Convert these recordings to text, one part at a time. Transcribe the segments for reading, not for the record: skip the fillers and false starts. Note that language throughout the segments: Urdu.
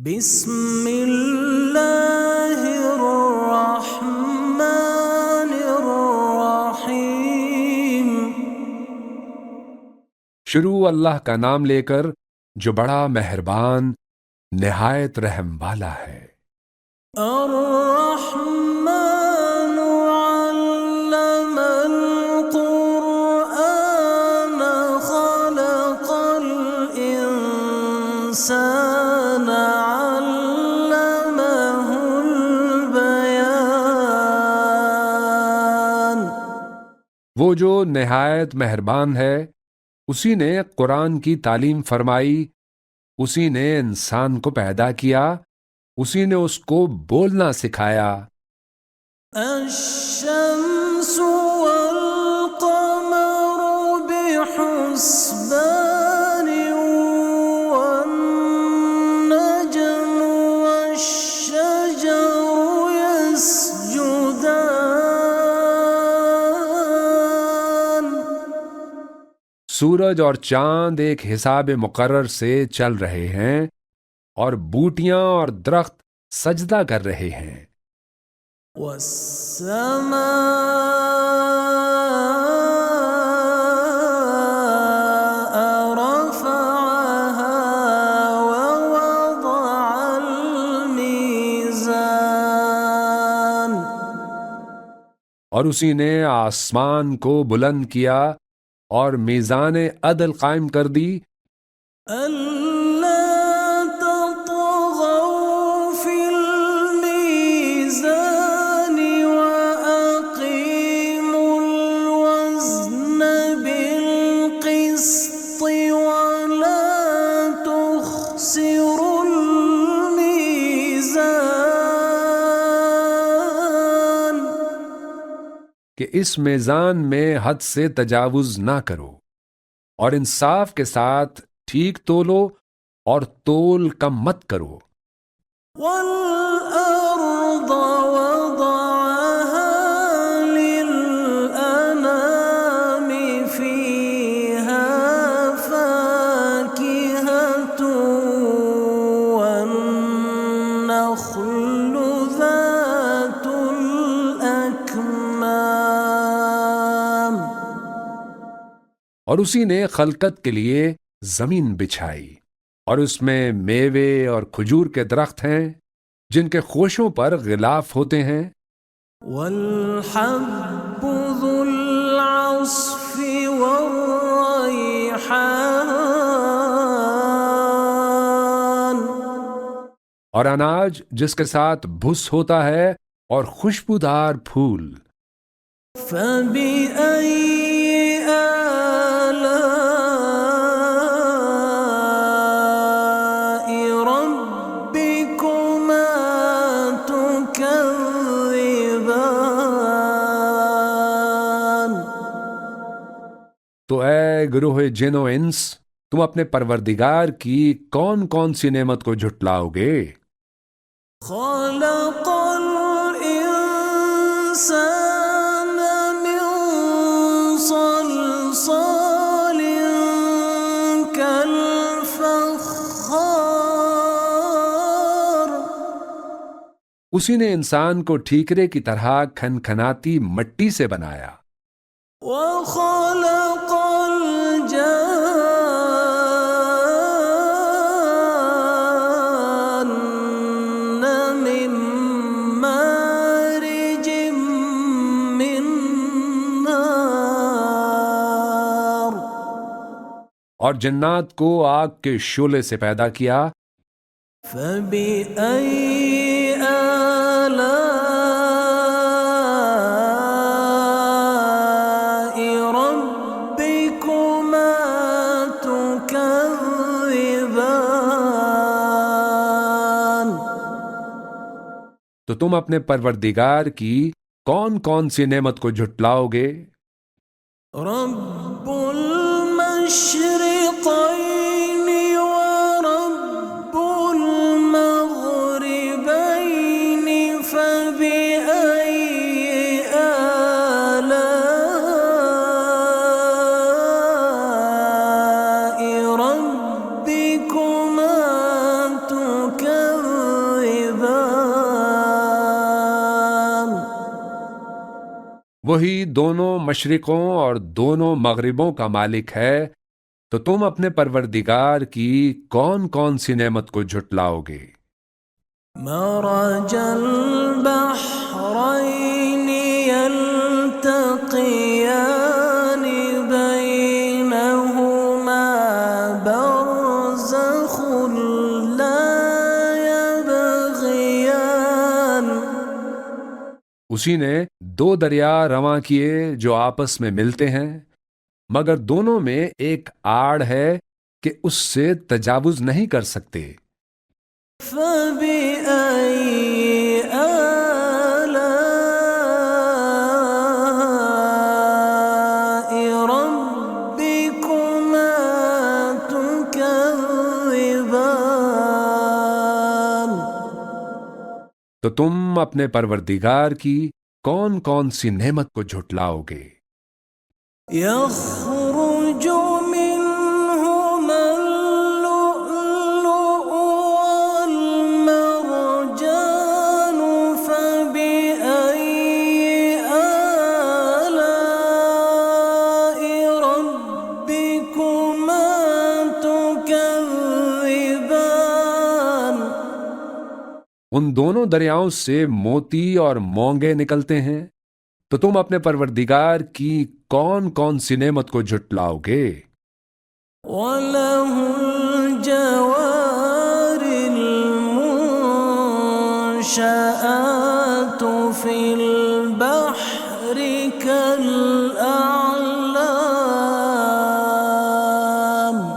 بسم اللہ الرحمن الرحیم۔ شروع اللہ کا نام لے کر جو بڑا مہربان نہایت رحم والا ہے۔ الرحمن علم القرآن خلق الإنسان علمه البیان۔ وہ جو نہایت مہربان ہے، اسی نے قرآن کی تعلیم فرمائی، اسی نے انسان کو پیدا کیا، اسی نے اس کو بولنا سکھایا۔ الشمس والقمر بحسبان والنجم والشجر يسجدان۔ سورج اور چاند ایک حساب مقرر سے چل رہے ہیں، اور بوٹیاں اور درخت سجدہ کر رہے ہیں۔ والسماء رفعها ووضع الميزان۔ اور اسی نے آسمان کو بلند کیا اور میزان عدل قائم کر دی۔ کہ اس میزان میں حد سے تجاوز نہ کرو، اور انصاف کے ساتھ ٹھیک تولو اور تول کم مت کرو۔ وَالْأَرْضَ وَضَعَهَا لِلْأَنَامِ فِيهَا فَاكِهَةٌ وَالنَّخْلُ ذَاتُ الْأَكْمَامِ۔ اور اسی نے خلقت کے لیے زمین بچھائی، اور اس میں میوے اور کھجور کے درخت ہیں جن کے خوشوں پر غلاف ہوتے ہیں۔ وَالْحَبُّ ذُو الْعَصْفِ وَالرَّيْحَانُ۔ اور اناج جس کے ساتھ بھس ہوتا ہے اور خوشبودار پھول۔ فَبِأَيِّ آلَاءِ رَبِّكُمَا تُكَذِّبَانِ۔ تو اے گروہ جن و انس، تم اپنے پروردگار کی کون کون سی نعمت کو جھٹلاؤ گے؟ خَلَقَ الْإِنسَانَ مِنْ صَلْصَالٍ كَالْفَخَّارِ۔ اسی نے انسان کو ٹھیکرے کی طرح کھنکھناتی مٹی سے بنایا۔ وَخَلَقَ الْجَانَّ مِن مَّارِجٍ مِّن نَّارٍ۔ اور جنات کو آگ کے شعلے سے پیدا کیا۔ فَبِأَيِّ آلَاءِ رَبِّكُمَا تُكَذِّبَانِ۔ تو تم اپنے پروردگار کی کون کون سی نعمت کو جھٹلاؤ گے؟ رب المشرقين ورب المغربين فبأي آلاء ربكما تكذبان۔ وہی دونوں مشرقوں اور دونوں مغربوں کا مالک ہے، تو تم اپنے پروردگار کی کون کون سی نعمت کو جھٹلاؤ گے؟ مرج البحرين يلتقيان بينهما برزخ لا يبغيان. اسی نے دو دریا رواں کیے جو آپس میں ملتے ہیں، مگر دونوں میں ایک آڑ ہے کہ اس سے تجاوز نہیں کر سکتے۔ فبأي آلاء ربكما تكذبان. تو تم اپنے پروردگار کی کون کون سی نعمت کو جھٹلاؤ گے؟ يخرج منهما اللؤلؤ والمرجان. فبأي آلاء ربكما تكذبان. ان دونوں دریاؤں سے موتی اور مونگے نکلتے ہیں، تو تم اپنے پروردگار کی کون کون سی نعمت کو جھٹلاؤ گے؟ وَلَهُ الْجَوَارِ الْمُنشَآتُ فِي الْبَحْرِ كَالْأَعْلَامِ.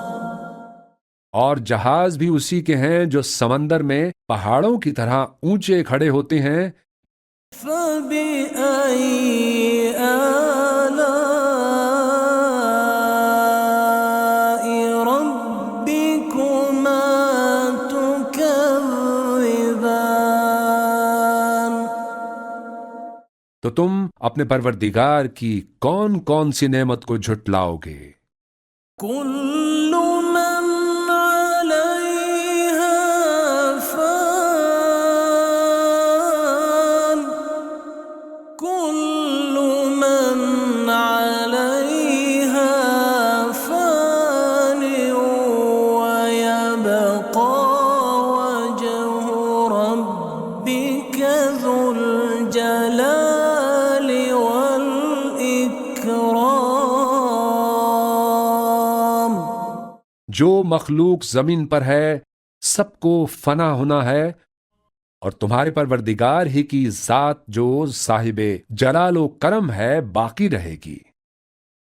اور جہاز بھی اسی کے ہیں جو سمندر میں پہاڑوں کی طرح اونچے کھڑے ہوتے ہیں۔ فَبِأَيِّ آلَاءِ رَبِّكُمَا تُكَذِّبَانِ. تو تم اپنے پروردگار کی کون کون سی نعمت کو جھٹلاؤ گے؟ كل من عليها فان. كل من عليها فان ويبقى وجه ربك ذو الجلال والإكرام. جو مخلوق زمین پر ہے سب کو فنا ہونا ہے، اور تمہارے پروردگار ہی کی ذات جو صاحب جلال و کرم ہے باقی رہے گی۔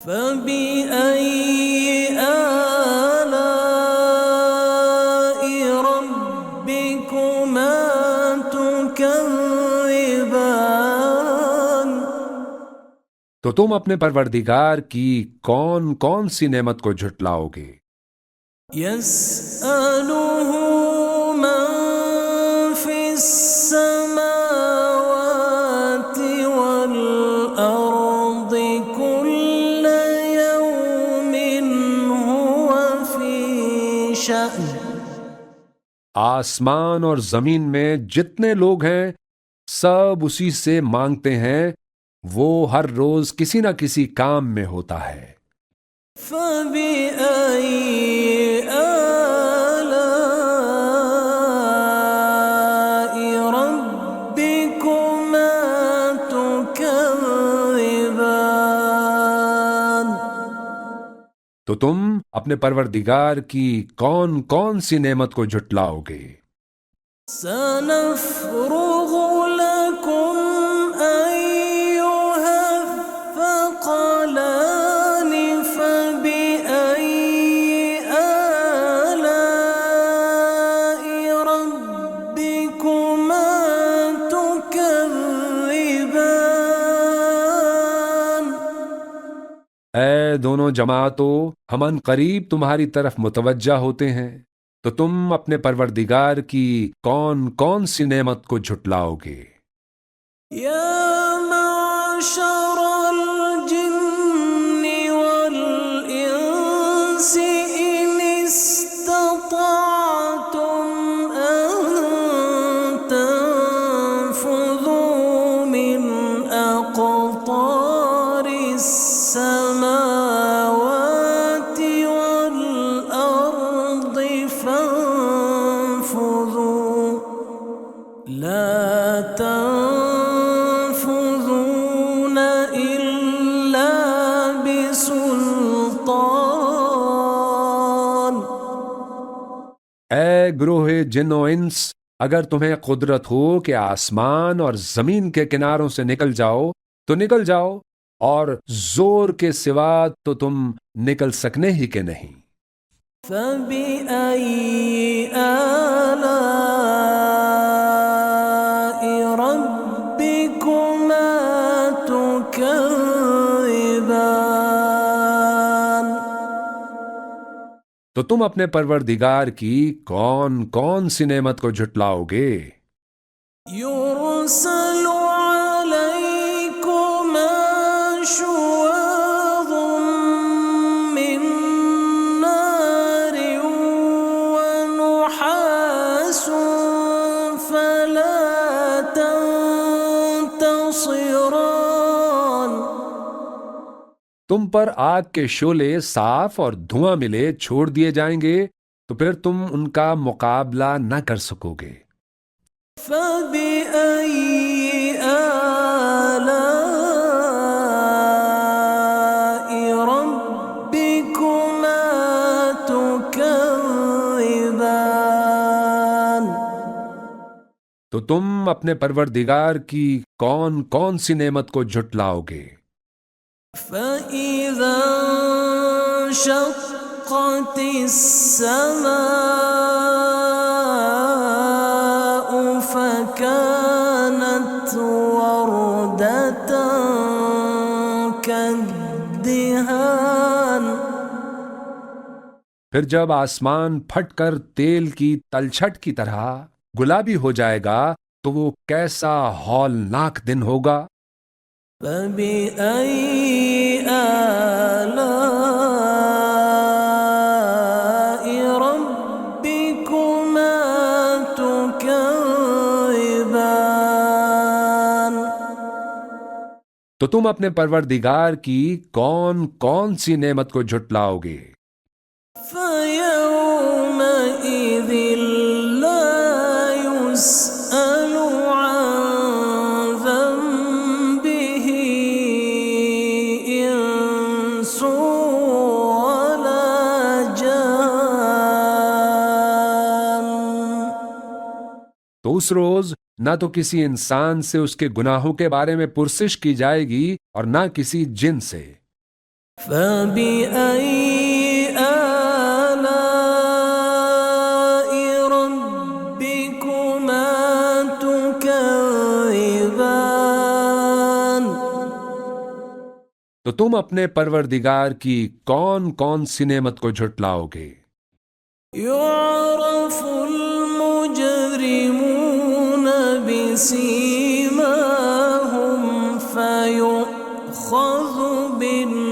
فَبِأَيِّ آلَاءِ رَبِّكُمَا تُكَذِّبَانِ. تو تم اپنے پروردگار کی کون کون سی نعمت کو جھٹلاؤ گے؟ يَسْأَلُهُ مَن فِي السَّمَاوَاتِ وَالْأَرْضِ كُلَّ يَوْمٍ هُوَ فِي شَأْنٍ. آسمان اور زمین میں جتنے لوگ ہیں سب اسی سے مانگتے ہیں، وہ ہر روز کسی نہ کسی کام میں ہوتا ہے۔ فَبِأَيِّ آلَاءِ رَبِّكُمَا تُكَذِّبَانِ. تو تم اپنے پروردگار کی کون کون سی نعمت کو جھٹلاؤ گے؟ سَنَفْرُغُ لَكُمْ أَيُّهَ الثَّقَلَانِ. فَبِأَيِّ آلَاءِ رَبِّكُمَا تُكَذِّبَانِ. اے دونوں جماعتوں، ہم ان قریب تمہاری طرف متوجہ ہوتے ہیں، تو تم اپنے پروردگار کی کون کون سی نعمت کو جھٹلاؤ گے؟ يا معشر الجن والإنس إن استطعتم أن تنفذوا من أقطار لا تنفذون إلا بسلطان. اے گروہ جن و انس، اگر تمہیں قدرت ہو کہ آسمان اور زمین کے کناروں سے نکل جاؤ تو نکل جاؤ، اور زور کے سوا تو تم نکل سکنے ہی کے نہیں. فبأي آلاء ربكما تكذبان. تو تم اپنے پروردگار کی کون کون سی نعمت کو جھٹلاؤ گے؟ يرسل عليكما شواظ من نار ونحاس فلا تنتصران. تم پر آگ کے شعلے صاف اور دھواں ملے چھوڑ دیے جائیں گے تو پھر تم ان کا مقابلہ نہ کر سکو گے. فبأي آلاء ربكما تكذبان. تو تم اپنے پروردگار کی کون کون سی نعمت کو جھٹلاؤ گے؟ فإذا انشقت السماء فكانت وردة كالدهان. پھر جب آسمان پھٹ کر تیل کی تلچھٹ کی طرح گلابی ہو جائے گا تو وہ کیسا ہولناک دن ہوگا. فبأي آلاء ربكما تكذبان. تو تم اپنے پروردگار کی کون کون سی نعمت کو جھٹلاؤ گے؟ فيومئذ لا يسأل عن ذنبه إنس ولا جان. تو اس روز نہ تو کسی انسان سے اس کے گناہوں کے بارے میں پرسش کی جائے گی اور نہ کسی جن سے. فبأي آلاء ربكما تكذبان. تو تم اپنے پروردگار کی کون کون سی نعمت کو جھٹلاؤ گے؟ يعرف المجرمون بسيماهم فيؤخذ بالنواصي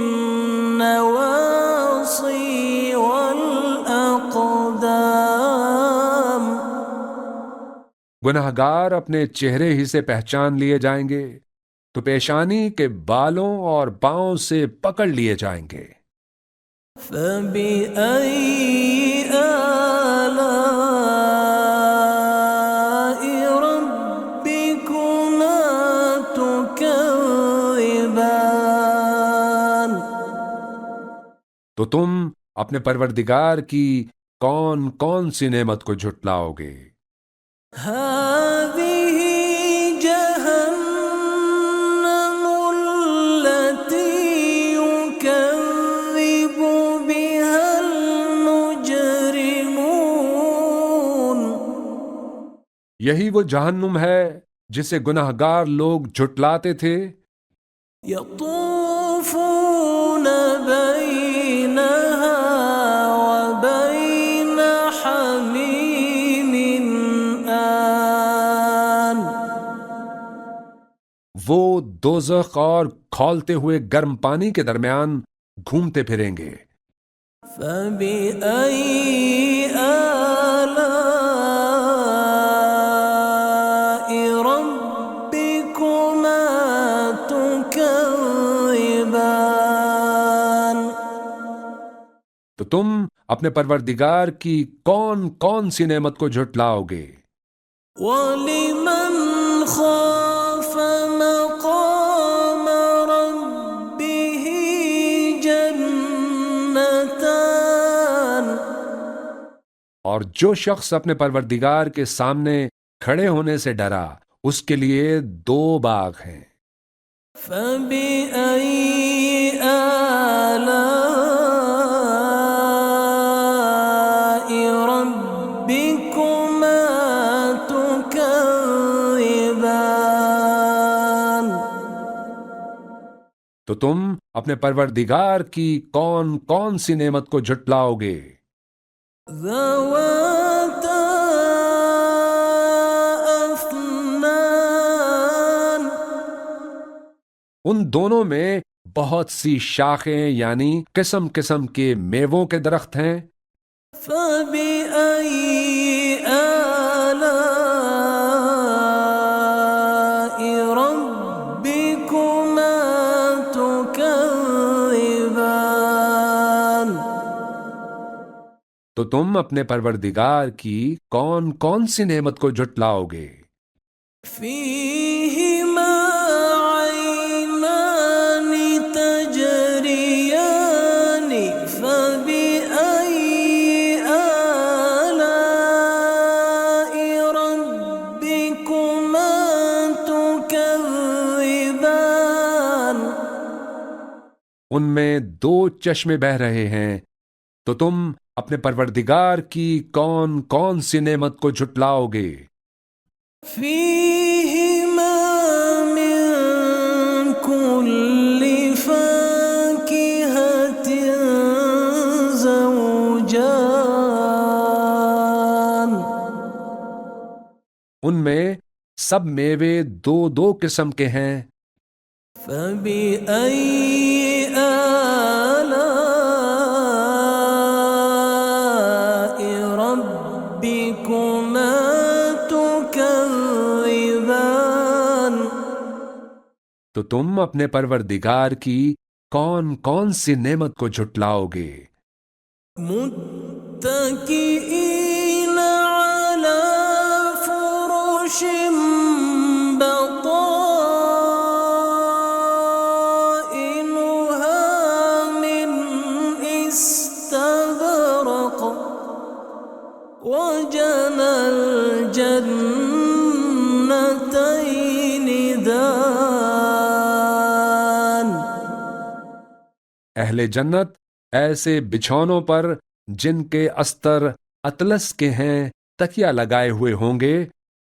والأقدام. گناہگار اپنے چہرے ہی سے پہچان لیے جائیں گے تو پیشانی کے بالوں اور پاؤں سے پکڑ لیے جائیں گے. فبأي آلاء ربكما تكذبان. تو تم اپنے پروردگار کی کون کون سی نعمت کو جھٹلاؤ گے؟ هذه جهنم التي يكذب بها المجرمون. یہی وہ جہنم ہے جسے گناہگار لوگ جھٹلاتے تھے. يطوفون بينها وبين حميم آن. وہ دوزخ اور کھولتے ہوئے گرم پانی کے درمیان گھومتے پھریں گے. فبأي آلاء ربكما تكذبان. تو تم اپنے پروردگار کی کون کون سی نعمت کو جھٹلاؤ گے؟ وَلِمَنْ خَافَ مَقَامَ رَبِّهِ جَنَّتَانِ، اور جو شخص اپنے پروردگار کے سامنے کھڑے ہونے سے ڈرا اس کے لیے 2 باغ ہیں۔ فَبِأَيِّ آلَاءِ رَبِّكُمَا تُكَذِّبَانِ، تو تم اپنے پروردگار کی کون کون سی نعمت کو جھٹلاؤ گے؟ ذَوَاتَا أَفْنَانٍ، ان دونوں میں بہت سی شاخیں یعنی قسم قسم کے میووں کے درخت ہیں۔ فَبِأَيِّ آلَاءِ رَبِّكُمَا تُكَذِّبَانِ، تو تم اپنے پروردگار کی کون کون سی نعمت کو جھٹلاؤ گے؟ فِيهِمَا عَيْنَانِ تَجْرِيَانِ، فَبِأَيِّ آلَاءِ رَبِّكُمَا تُكَذِّبَانِ، ان میں 2 چشمے بہہ رہے ہیں، تو تم اپنے پروردگار کی کون کون سی نعمت کو جھٹلاؤ گے؟ فِيهِمَا مِن كُلِّ فَاكِهَةٍ زَوْجَانِ، ان میں سب میوے 2 قسم کے ہیں۔ فَبِأَيِّ آلَاءِ رَبِّكُمَا تُكَذِّبَانِ، تو تم اپنے پروردگار کی کون کون سی نعمت کو جھٹلاؤ گے؟ مُتَّكِئِينَ عَلَى فُرُشٍ بَطَائِنُهَا مِنْ إِسْتَبْرَقٍ، وَجَنَى الْجَنَّتَيْنِ دَانٍ، اہل جنت ایسے بچھونوں پر جن کے استر اطلس کے ہیں تکیہ لگائے ہوئے ہوں گے،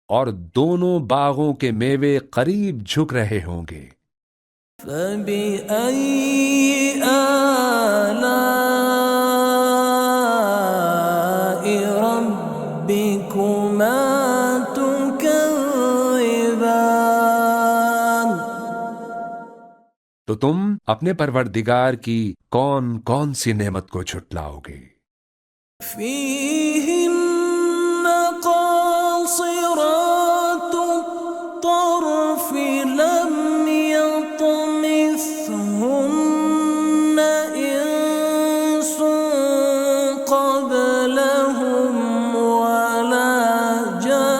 اور دونوں باغوں کے میوے قریب جھک رہے ہوں گے۔ فَبِأَيِّ آلَاءِ رَبِّكُمَا تُكَذِّبَانِ، تو تم اپنے پروردگار کی کون کون سی نعمت کو جھٹلاؤ گے؟ فِيهِنَّ قَاصِرَاتُ الطَّرْفِ لَمْ يَطْمِثْهُنَّ إِنسٌ قَبْلَهُمْ وَلَا جَانٌّ،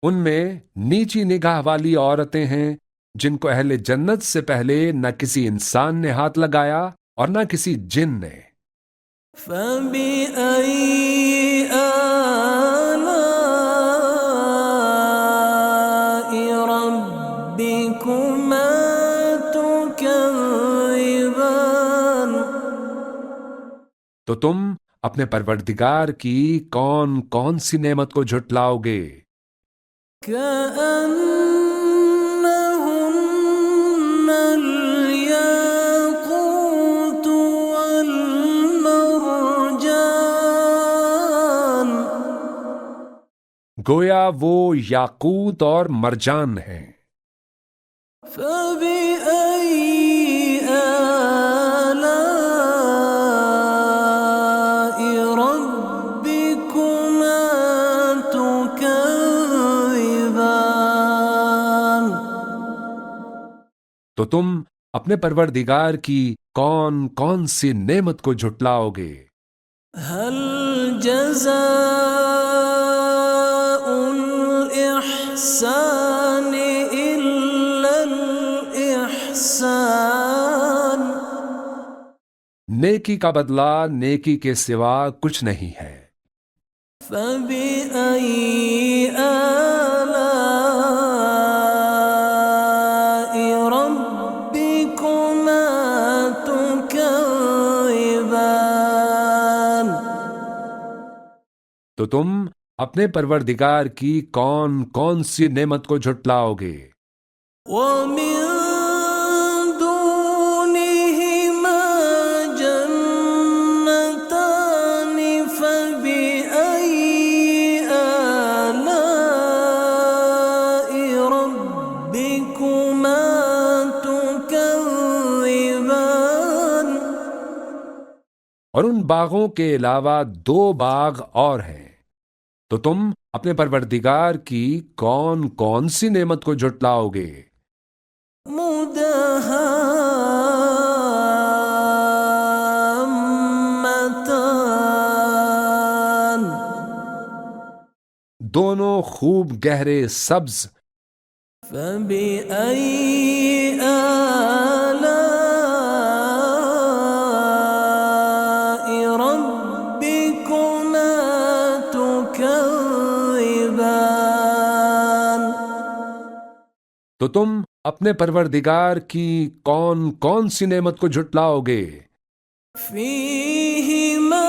ان میں نیچی نگاہ والی عورتیں ہیں جن کو اہل جنت سے پہلے نہ کسی انسان نے ہاتھ لگایا اور نہ کسی جن نے۔ فَبِأَيِّ آلَاءِ رَبِّكُمَا تُكَذِّبَانِ، تو تم اپنے پروردگار کی کون کون سی نعمت کو جھٹلاؤ گے؟ كَأَنَّهُنَّ الْيَاقُوتُ وَالْمَرْجَانُ، گویا وہ یاقوت اور مرجان ہیں۔ فَبِأَيِّ آلَاءِ رَبِّكُمَا تُكَذِّبَانِ، تو تم اپنے پروردگار کی کون کون سی نعمت کو جھٹلاؤ گے؟ هل جزاء الإحسان إلا الإحسان. نیکی کا بدلہ نیکی کے سوا کچھ نہیں ہے. فبأي آلاء ربكما تكذبان. تو تم اپنے پروردگار کی کون کون سی نعمت کو جھٹلاؤ گے؟ ومن دونهما جنتان فبأي آلاء ربكما تكذبان. اور ان باغوں کے علاوہ 2 باغ اور ہیں. تو تم اپنے پروردگار کی کون کون سی نعمت کو جھٹلاؤ گے؟ مدہامتان. دونوں خوب گہرے سبز. فبأي آلاء ربكما تكذبان. تو تم اپنے پروردگار کی کون کون سی نعمت کو جھٹلاؤ گے؟ فيهما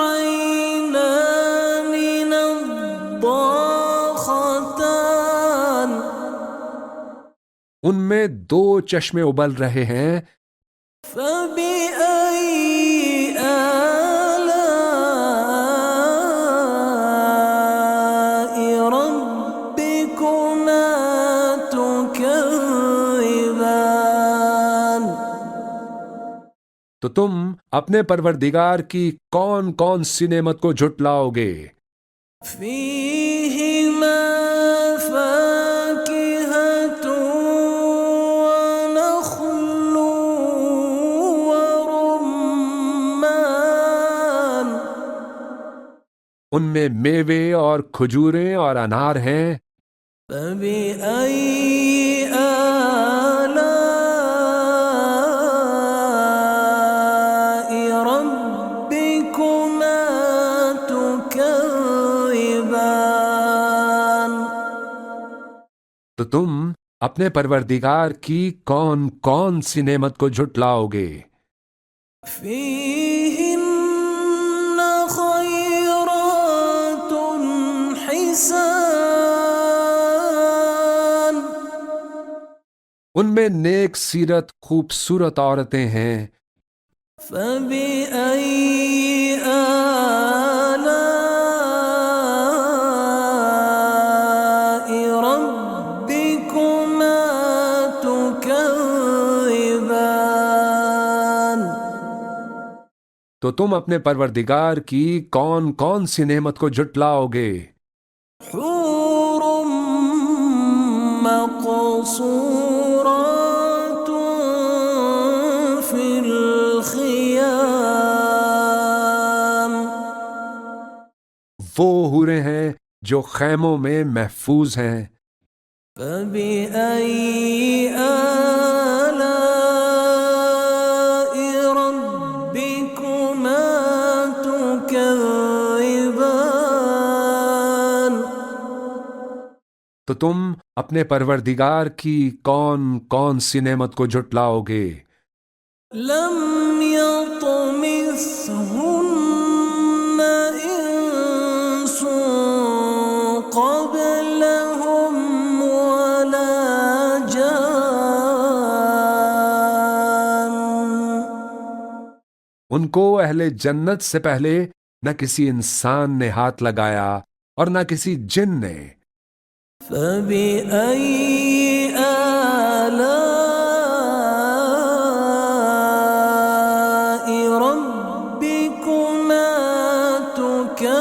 عينان نضاختان. ان میں 2 چشمے ابل رہے ہیں. فبأي آلاء ربكما تكذبان. تو تم اپنے پروردگار کی کون کون سی نعمت کو جھٹلاؤ گے؟ فيهما فاكهة ونخل ورمان. ان میں میوے اور کھجوریں اور انار ہیں. فبأي آلاء ربكما تكذبان. تو تم اپنے پروردگار کی کون کون سی نعمت کو جھٹلاؤ گے؟ فيهن خيرات حسان. ان میں نیک سیرت خوبصورت عورتیں ہیں. فبأي آلاء ربكما تكذبان. تو تم اپنے پروردگار کی کون کون سی نعمت کو جھٹلاؤ گے؟ حور مقصورات في الخيام. وہ حوریں ہیں جو خیموں میں محفوظ ہیں. فبأي آلاء ربكما تكذبان. تو تم اپنے پروردگار کی کون کون سی نعمت کو جھٹلاؤ گے؟ لم يطمثهن إنس قبلهم ولا جان. ان کو اہل جنت سے پہلے نہ کسی انسان نے ہاتھ لگایا اور نہ کسی جن نے. فبأي آلاء ربكما تكذبان.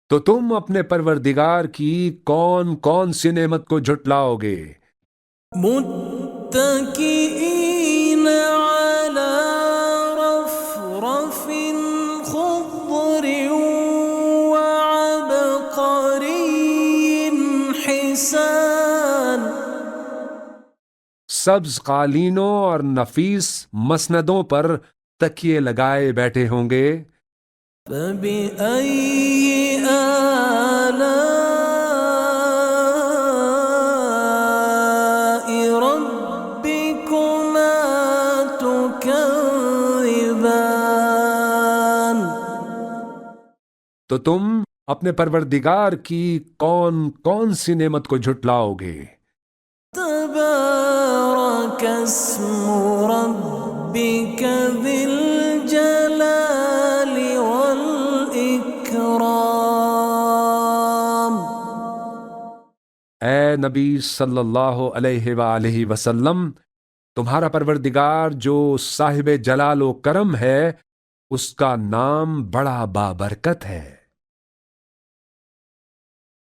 تو تم اپنے پروردگار کی کون کون سی نعمت کو جھٹلاؤ گے؟ متكئين على سبز قالینوں اور نفیس مسندوں پر تکیے لگائے بیٹھے ہوں گے۔ فبأي آلاء ربكما تكذبان؟ تو تم اپنے پروردگار کی کون کون سی نعمت کو جھٹلاؤ گے؟ تبارك اسم ربك ذي الجلال والإكرام۔ اے نبی صلی اللہ علیہ وآلہ وسلم، تمہارا پروردگار جو صاحب جلال و کرم ہے، اس کا نام بڑا بابرکت ہے۔